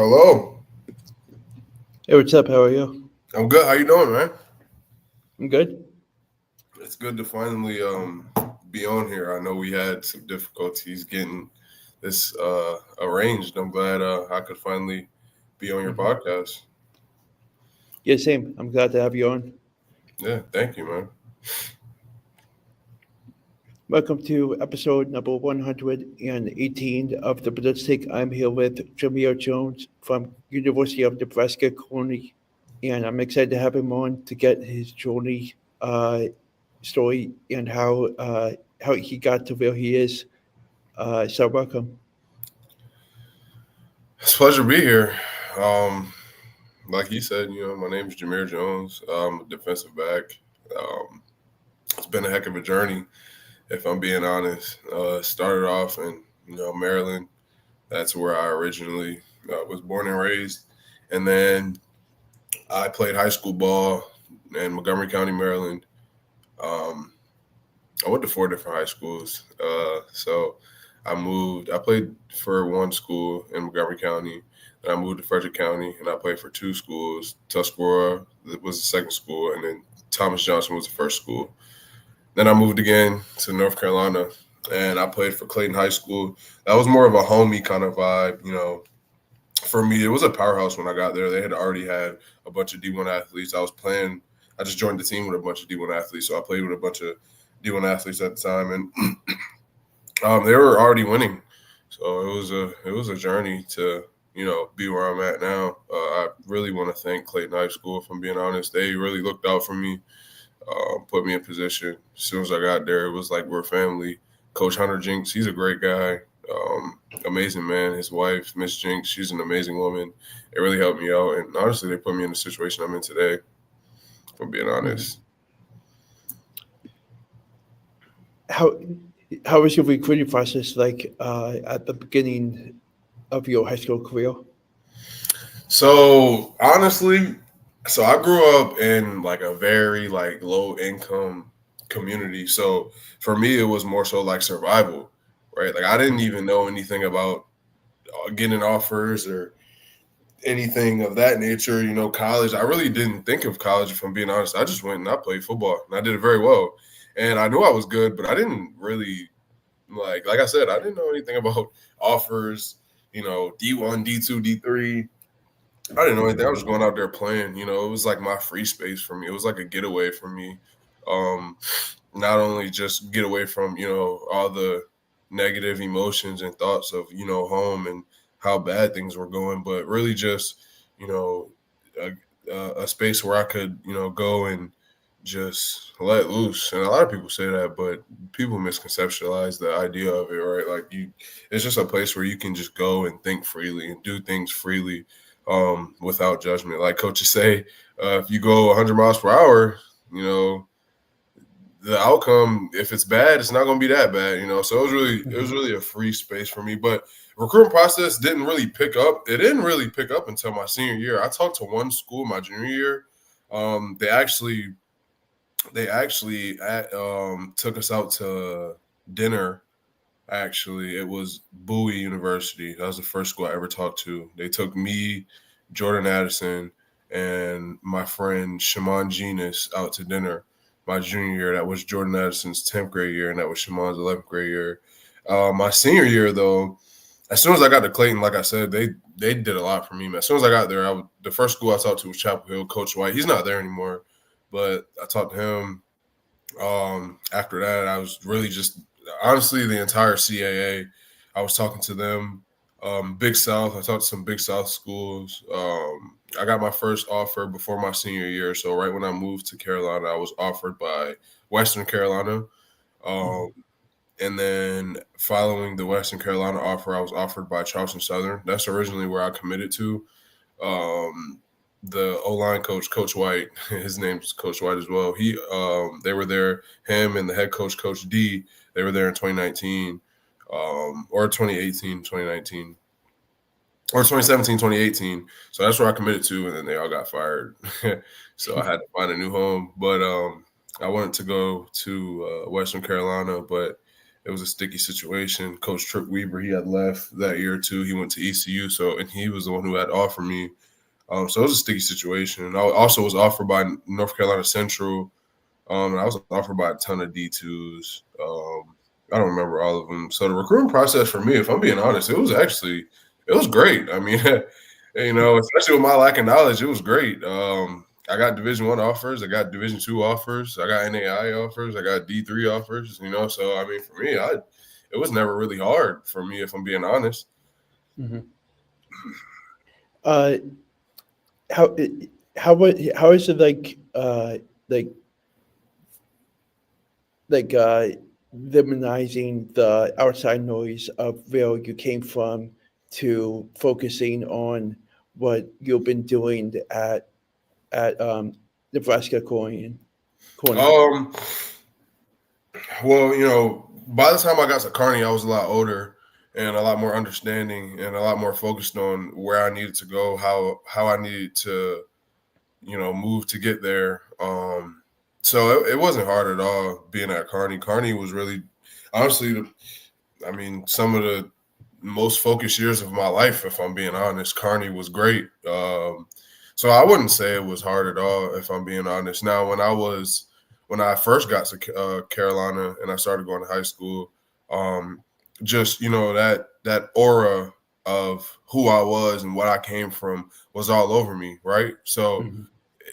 Hello. Hey, what's up? How are you? I'm good. How you doing, man? I'm good. It's good to finally be on here. I know we had some difficulties getting this arranged. I'm glad I could finally be on your hmm podcast. Yeah, same. I'm glad to have you on. Yeah, thank you, man. Welcome to episode number 118 of the Ballistic. I'm here with Jamere Jones from University of Nebraska-Kearny, and I'm excited to have him on to get his journey story and how he got to where he is. So welcome. It's a pleasure to be here. Um, like you said, my name is Jamere Jones. I'm a defensive back. Um, it's been a heck of a journey, if I'm being honest. Started off in Maryland. That's where I originally was born and raised, and then I played high school ball in Montgomery County, Maryland. Um, I went to four different high schools. So I moved. I played for one school in Montgomery County. Then I moved to Frederick County, and I played for two schools. Tuscarora was the second school, and then Thomas Johnson was the first school. Then I moved again to North Carolina, and I played for Clayton High School. That was more of a homey kind of vibe, for me, it was a powerhouse when I got there. They had already had a bunch of D1 athletes. I just joined the team with a bunch of D1 athletes. So I played with a bunch of D1 athletes at the time, and they were already winning. So it was a journey to, be where I'm at now. I really want to thank Clayton High School, if I'm being honest. They really looked out for me, put me in position. As soon as I got there, it was like we're family. Coach Hunter Jinks, he's a great guy. Amazing man. His wife, Miss Jinx, she's an amazing woman. It really helped me out, and honestly, they put me in the situation I'm in today. If I'm being Mhm. honest. How how was your recruiting process like at the beginning of your high school career? So honestly, I grew up in like a very like low income community. So for me, it was more so like survival, right? Like I didn't even know anything about getting offers or anything of that nature. College. I really didn't think of college, if I'm being honest. I just went and I played football, and I did it very well. And I knew I was good, but I didn't really like I said, I didn't know anything about offers. D1, D2, D3. I didn't know anything. I was just going out there playing. It was like my free space for me. It was like a getaway for me. Um, Not only just get away from all the negative emotions and thoughts of home and how bad things were going, but really just you know a space where I could go and just let loose. And a lot of people say that, but people misconceptualize the idea of it, right? Like it's just a place where you can just go and think freely and do things freely, without judgment. Like coaches say, if you go 100 miles per hour, you know the outcome, if it's bad, it's not going to be that bad, So it was really a free space for me. But recruiting process didn't really pick up. It didn't really pick up until my senior year. I talked to one school my junior year. They actually took us out to dinner. Actually, it was Bowie University. That was the first school I ever talked to. They took me, Jordan Addison, and my friend Shimon Genus out to dinner my junior year. That was Jordan Addison's 10th grade year, and that was Shimon's 11th grade year. My senior year, though, as soon as I got to Clayton, like I said, they did a lot for me. Man. As soon as I got there, the first school I talked to was Chapel Hill. Coach White, he's not there anymore, but I talked to him. After that, I was really just honestly the entire CAA. I was talking to them. Big South. I talked to some Big South schools. I got my first offer before my senior year. So right when I moved to Carolina, I was offered by Western Carolina. Um, and then following the Western Carolina offer, I was offered by Charleston Southern. That's originally where I committed to. Um, the O-line coach, Coach White, his name's Coach White as well. They were there, him and the head coach, Coach D, they were there in 2019, or 2018, 2019, or 2017, 2018. So that's where I committed to, and then they all got fired. So I had to find a new home. But I wanted to go to Western Carolina, but It was a sticky situation. Coach Trick Weaver, he had left that year too. He went to ECU, and he was the one who had offered me. So it was a sticky situation. And I also was offered by North Carolina Central. And I was offered by a ton of D2s. I don't remember all of them. So the recruiting process for me, if I'm being honest, it was great. I mean, especially with my lack of knowledge, it was great. I got Division I offers, I got Division II offers, I got NAI offers, I got D3 offers. So I mean, for me, it was never really hard for me, if I'm being honest. Mm-hmm. How is it minimizing the outside noise of where you came from to focusing on what you've been doing at Nebraska-Kearny? Well, by the time I got to Kearney, I was a lot older and a lot more understanding and a lot more focused on where I needed to go, how I needed to, move to get there. So it wasn't hard at all being at Kearney. Kearney was really, honestly, some of the most focused years of my life, if I'm being honest. Kearney was great. So I wouldn't say it was hard at all, if I'm being honest. Now, when I first got to Carolina and I started going to high school, just that aura of who I was and what I came from was all over me, right? So Mm-hmm.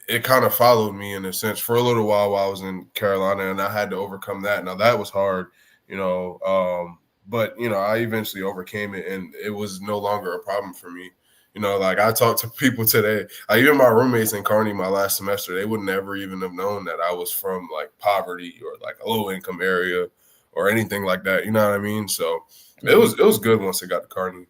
it kind of followed me in a sense for a little while I was in Carolina, and I had to overcome that. Now that was hard, but I eventually overcame it, and it was no longer a problem for me. Like I talk to people today, even my roommates in Kearney my last semester, they would never even have known that I was from like poverty or like a low income area or anything like that. You know what I mean? So it was good once I got to Kearney.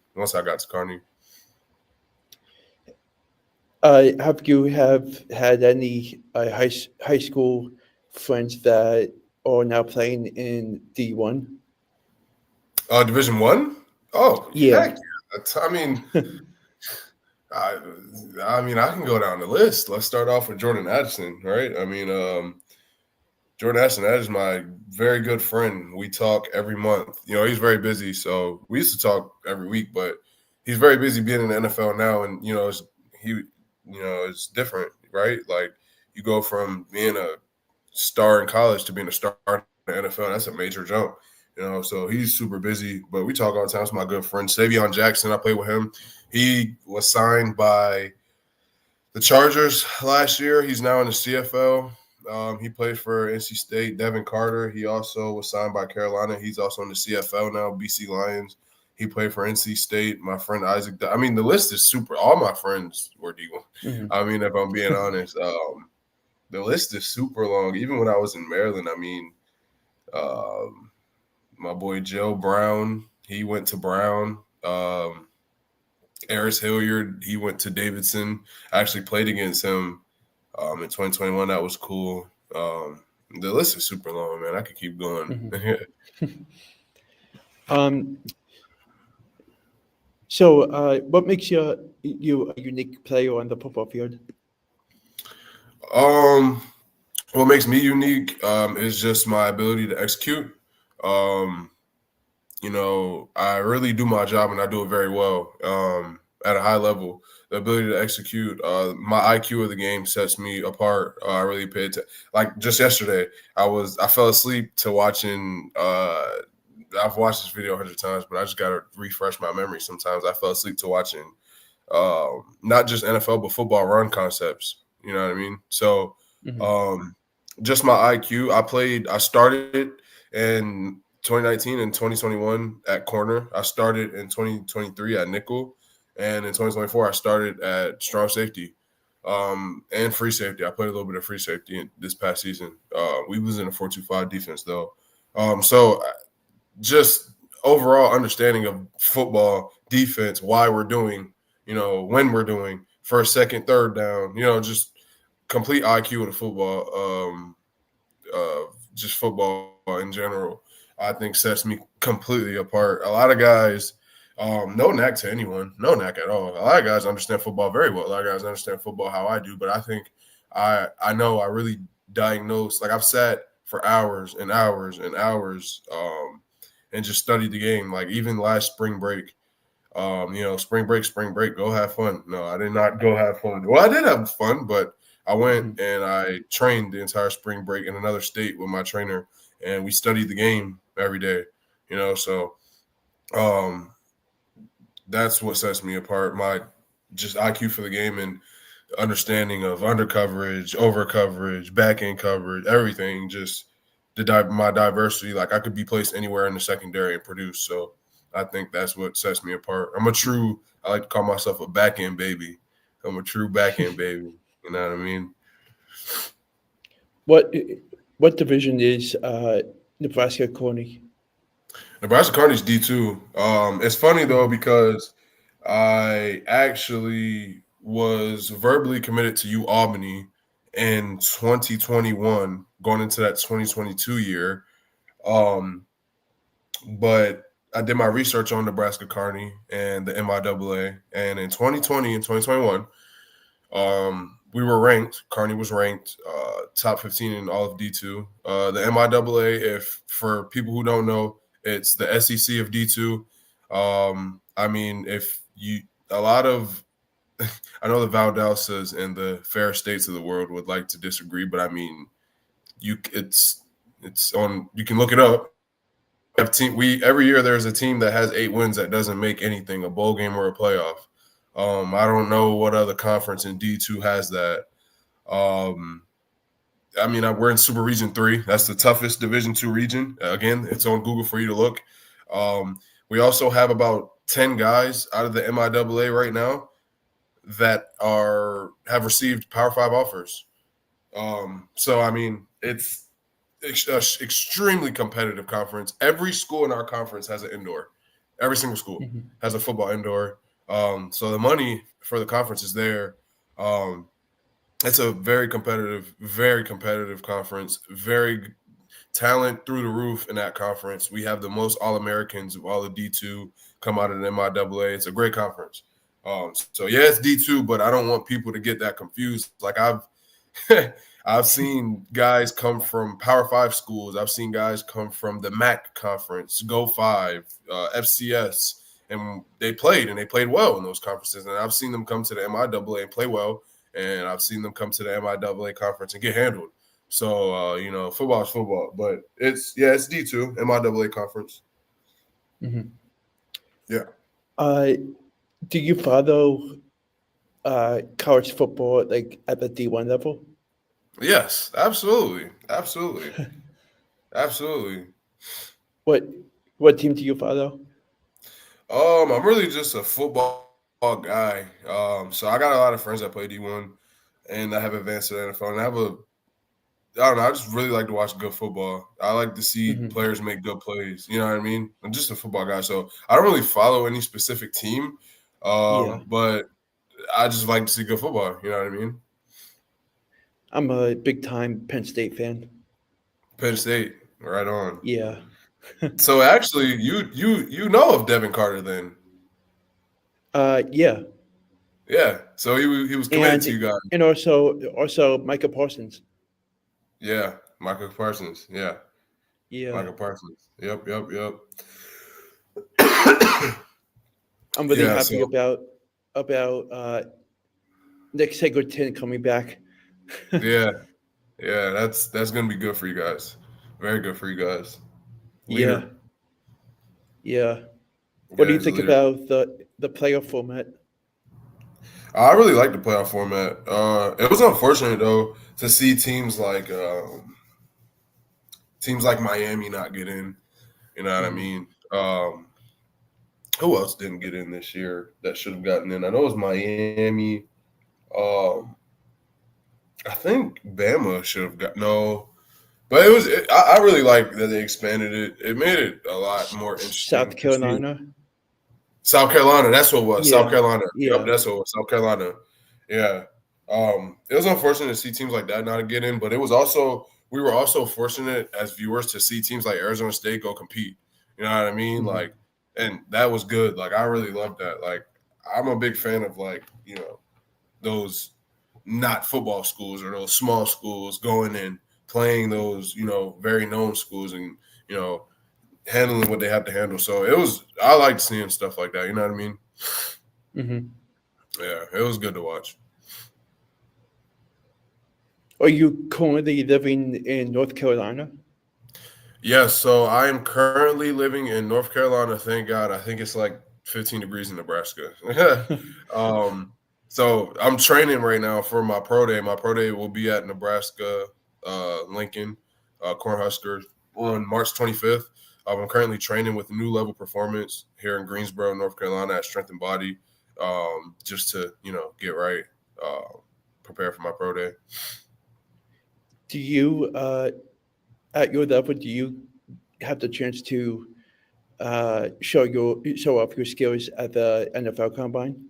Have you had any high school friends that are now playing in D1? Division I? Oh, Yeah. heck yeah. I, I can go down the list. Let's start off with Jordan Addison, right? Jordan Addison, that is my very good friend. We talk every month. He's very busy, so we used to talk every week, but he's very busy being in the NFL now, and it's different, right? Like you go from being a star in college to being a star in the NFL. That's a major jump. So he's super busy, but we talk all the time. It's my good friend Savion Jackson. I played with him. He was signed by the Chargers last year. He's now in the CFL. He played for NC State. Devin Carter, he also was signed by Carolina. He's also in the CFL now, BC Lions. He played for NC State. My friend Isaac. The list is super. All my friends were D1. Mm-hmm. If I'm being honest, the list is super long. Even when I was in Maryland, my boy Joe Brown, he went to Brown. Eris Hilliard, he went to Davidson. I actually played against him in 2021. That was cool. The list is super long, man. I could keep going. So, what makes you a unique player on the football field? What makes me unique is just my ability to execute. I really do my job and I do it very well at a high level. The ability to execute, my IQ of the game sets me apart. I really paid attention. Like just yesterday, I fell asleep to watching. I've watched this video 100 times, but I just got to refresh my memory. Sometimes I fell asleep to watching not just NFL but football run concepts. You know what I mean? So, just my IQ. I started in 2019 and 2021 at corner. I started in 2023 at nickel, and in 2024 I started at strong safety and free safety. I played a little bit of free safety this past season. We was in a 4-2-5 defense though. So just overall understanding of football defense, why we're doing, when we're doing first, second, third down, just complete IQ of the football, just football in general, I think sets me completely apart. A lot of guys, no knack to anyone, no knack at all. A lot of guys understand football very well. A lot of guys understand football how I do, but I think I know I really diagnose. Like I've sat for hours and hours and hours and just studied the game. Like even last spring break, spring break, go have fun. No, I did not go have fun. Well, I did have fun, but I went and I trained the entire spring break in another state with my trainer, and we studied the game every day. So that's what sets me apart. My just IQ for the game and understanding of under coverage, over coverage, back end coverage, everything. Just my diversity. Like I could be placed anywhere in the secondary and produce. So I think that's what sets me apart. I like to call myself a back end baby. I'm a true back end baby. You know what I mean? What division is Nebraska-Kearny? Nebraska-Kearny's D2. It's funny though because I actually was verbally committed to UAlbany in 2021, going into that 2022 year. But I did my research on Nebraska-Kearny and the MIAA, and in 2020 and 2021, we were ranked. Kearny was ranked top 15 in all of D2. The MIAA, if for people who don't know, it's the SEC of D2. If you a lot of I know the Valdelsas and the fair states of the world would like to disagree, but I mean, it's on. You can look it up. Every year there's a team that has 8 wins that doesn't make anything, a bowl game or a playoff. I don't know what other conference in D2 has that. We're in Super Region 3. That's the toughest Division 2 region. Again, it's on Google for you to look. We also have about 10 guys out of the MIAA right now that have received Power 5 offers. It's extremely competitive conference. Every school in our conference has an indoor. Every single school has a football indoor. So the money for the conference is there. It's a very competitive conference. Very talent through the roof in that conference. We have the most All-Americans of all the D2 come out of the MIAA. It's a great conference. It's D2, but I don't want people to get that confused. Like I've seen guys come from Power 5 schools. I've seen guys come from the MAC conference, Go 5, FCS, and they played well in those conferences. And I've seen them come to the MIAA and play well, and I've seen them come to the MIAA conference and get handled. So, football is football, but it's D2, MIAA conference. Mm-hmm. Yeah. Do you follow college football like at the D1 level? Yes, absolutely. Absolutely. What team do you follow? I'm really just a football guy. So I got a lot of friends that play D1 and I have advanced to the NFL, and I just really like to watch good football. I like to see players make good plays. You know what I mean? I'm just a football guy, so I don't really follow any specific team. But I just like to see good football. You know what I mean? I'm a big-time Penn State fan. Penn State, right on. Yeah. So actually, you know of Devin Carter then? Yeah. Yeah. So he was committed to you guys. And also Micah Parsons. Yeah, Michael Parsons. Yeah. Yeah. Michael Parsons. Yep. I'm really happy about Nick Singleton coming back. Yeah, that's gonna be good for you guys. Very good for you guys. Leader. Yeah. What do you think about the playoff format? I really like the playoff format. It was unfortunate though to see teams like Miami not get in. You know what I mean? Who else didn't get in this year that should have gotten in? I know it was Miami. I think Bama should have got no, but I really like that they expanded it. It made it a lot more interesting. South Carolina. That's what it was. Yeah. South Carolina. Yeah. Yep, that's what it was. South Carolina. Yeah. It was unfortunate to see teams like that not get in, but we were also fortunate as viewers to see teams like Arizona State go compete. You know what I mean? Like, and that was good. Like, I really loved that. Like, I'm a big fan of those not football schools or those small schools going and playing those, very known schools and, handling what they have to handle. So I liked seeing stuff like that. You know what I mean? Mm-hmm. Yeah, it was good to watch. Are you currently living in North Carolina? Yes, so I am currently living in North Carolina. Thank God. I think it's like 15 degrees in Nebraska. um, so I'm training right now for my pro day. My pro day will be at Nebraska, Lincoln, Cornhuskers on March 25th. I'm currently training with New Level Performance here in Greensboro, North Carolina at Strength and Body, just to get right, uh, prepare for my pro day. Do you, at your level, do you have the chance to show off your skills at the NFL Combine?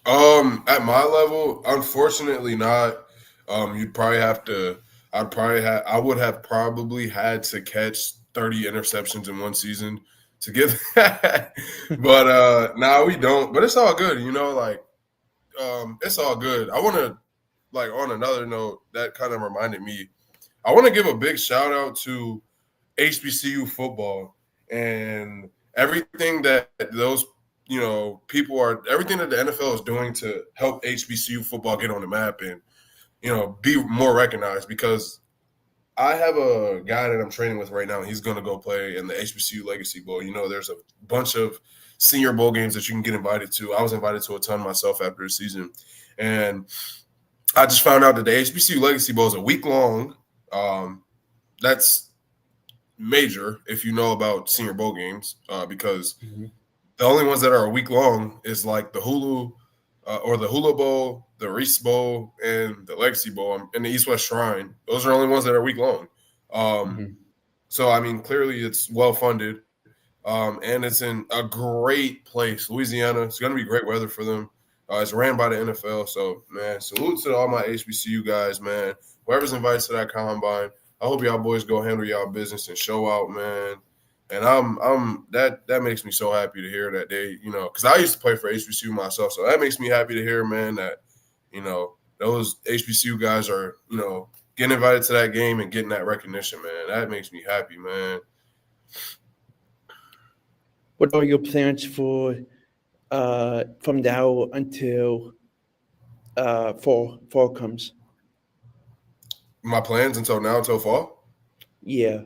At my level, unfortunately not. You'd probably have to. I would have probably had to catch 30 interceptions in one season to get that. But now we don't. But it's all good, like it's all good. I want to like on another note that kind of reminded me. I want to give a big shout out to HBCU football and everything that those people are everything that the NFL is doing to help HBCU football get on the map and be more recognized because I have a guy that I'm training with right now. He's going to go play in the HBCU Legacy Bowl. There's a bunch of Senior Bowl games that you can get invited to. I was invited to a ton myself after the season, and I just found out that the HBCU Legacy Bowl is a week long. That's major if you know about Senior Bowl games because Mhm. the only ones that are a week long is like the Hulu or the Hula Bowl, the Reese Bowl, and the Legacy Bowl and the East West Shrine. Those are the only ones that are week long. Um, Mhm. so, I mean, clearly it's well funded and it's in a great place, Louisiana. It's going to be great weather for them. It's ran by the NFL. So, man, salute to all my HBCU guys, man. Whoever's invited to that combine, I hope y'all boys go handle y'all business and show out, man. And I'm that makes me so happy to hear that they, because I used to play for HBCU myself, so that makes me happy to hear, man, that those HBCU guys are, getting invited to that game and getting that recognition, man. That makes me happy, man. What are your plans for from now until fall comes? My plans until now, until fall. Yeah.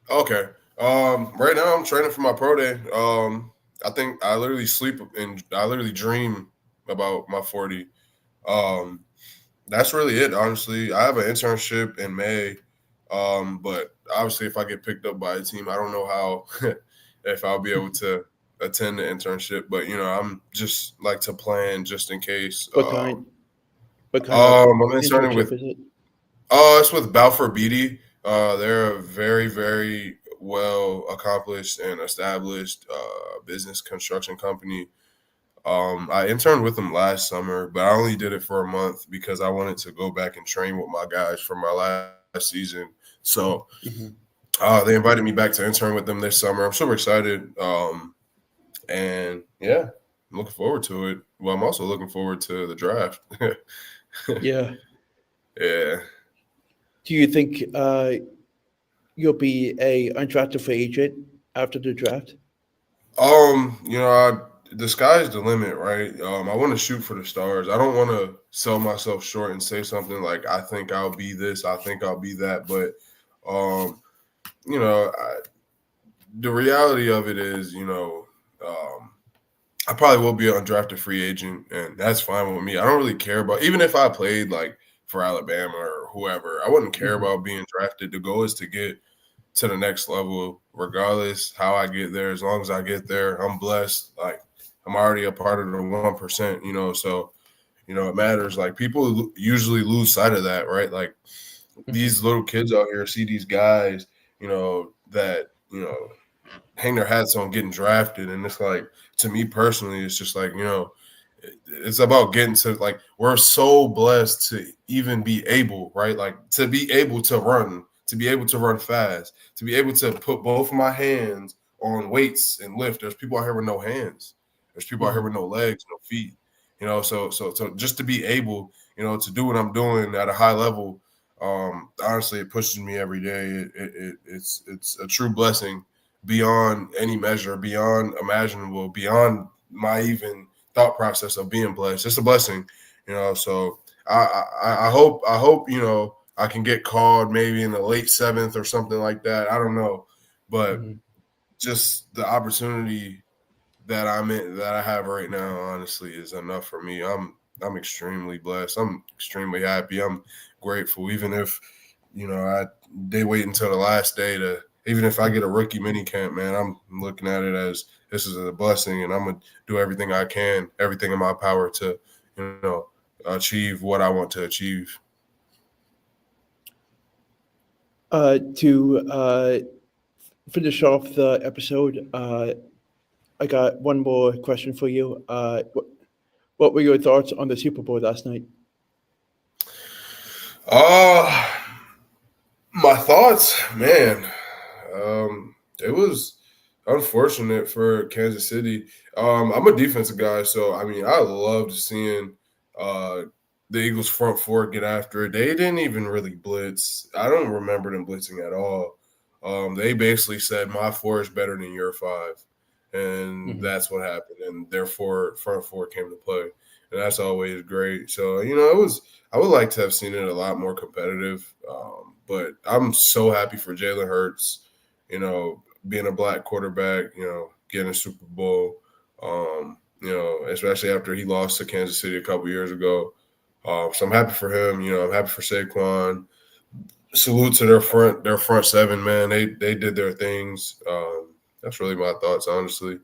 Okay. Right now I'm training for my pro day. I think I literally sleep and I literally dream about my 40. Um, that's really it, honestly. I have an internship in May. But obviously if I get picked up by a team, I don't know how if I'll be able to attend the internship. But I'm just like to plan just in case. What kind? What kind of I'm interning internship with is it? It's with Balfour Beatty. They're a very, very well accomplished and established business construction company. I interned with them last summer, but I only did it for a month because I wanted to go back and train with my guys from my last season. So Hmm. they invited me back to intern with them this summer. I'm super excited. And yeah, I'm looking forward to it. Well, I'm also looking forward to the draft. Yeah. Yeah. Do you think you'll be a undrafted free agent after the draft? The sky's the limit, right? I want to shoot for the stars. I don't want to sell myself short and say something like, I think I'll be this, I think I'll be that. But, um, you know, I, the reality of it is, I probably will be an undrafted free agent, and that's fine with me. I don't really care about, even if I played like for Alabama or whoever, I wouldn't care Hmm. about being drafted. The goal is to get to the next level, regardless how I get there. As long as I get there, I'm blessed. Like I'm already a part of the 1%, so it matters. Like people usually lose sight of that, right? Like Hmm. these little kids out here see these guys, that hang their hats on getting drafted, and it's like to me personally, it's just like it's about getting to like we're so blessed to even be able, right? Like to be able to run, to be able to run fast, to be able to put both of my hands on weights and lift. There's people out here with no hands. There's people out here Hmm. with no legs, no feet. So just to be able, to do what I'm doing at a high level, honestly, it pushes me every day. It's a true blessing beyond any measure, beyond imaginable, beyond my even thought process of being blessed. It's a blessing, So I hope I can get called maybe in the late seventh or something like that. I don't know, but Mhm. just the opportunity that I have right now, honestly, is enough for me. I'm extremely blessed. I'm extremely happy. I'm grateful, even if they wait until the last day to. Even if I get a rookie mini camp, man, I'm looking at it as this is a blessing, and I'm gonna do everything I can, everything in my power to, achieve what I want to achieve. To finish off the episode, I got one more question for you. What were your thoughts on the Super Bowl last night? Uh my thoughts, man. It was unfortunate for Kansas City. I'm a defensive guy, so I mean, I loved seeing uh, the Eagles front four get after it. They didn't even really blitz. I don't remember them blitzing at all. They basically said, "My four is better than your five," and Mhm. that's what happened. And therefore, front four came to play, and that's always great. So it was. I would like to have seen it a lot more competitive, but I'm so happy for Jalen Hurts. Being a black quarterback, getting a Super Bowl, especially after he lost to Kansas City a couple years ago. So I'm happy for him. I'm happy for Saquon. Salute to their front seven, man. They did their things. That's really my thoughts, honestly.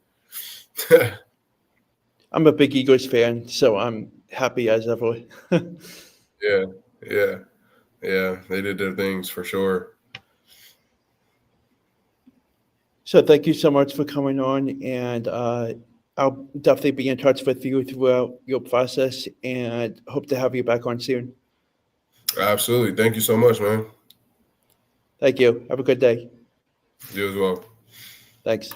I'm a big Eagles fan, so I'm happy as ever. Yeah, yeah, yeah. They did their things for sure. So thank you so much for coming on, and I'll definitely be in touch with you throughout your process, and hope to have you back on soon. Absolutely. Thank you so much, man. Thank you. Have a good day. You as well. Thanks.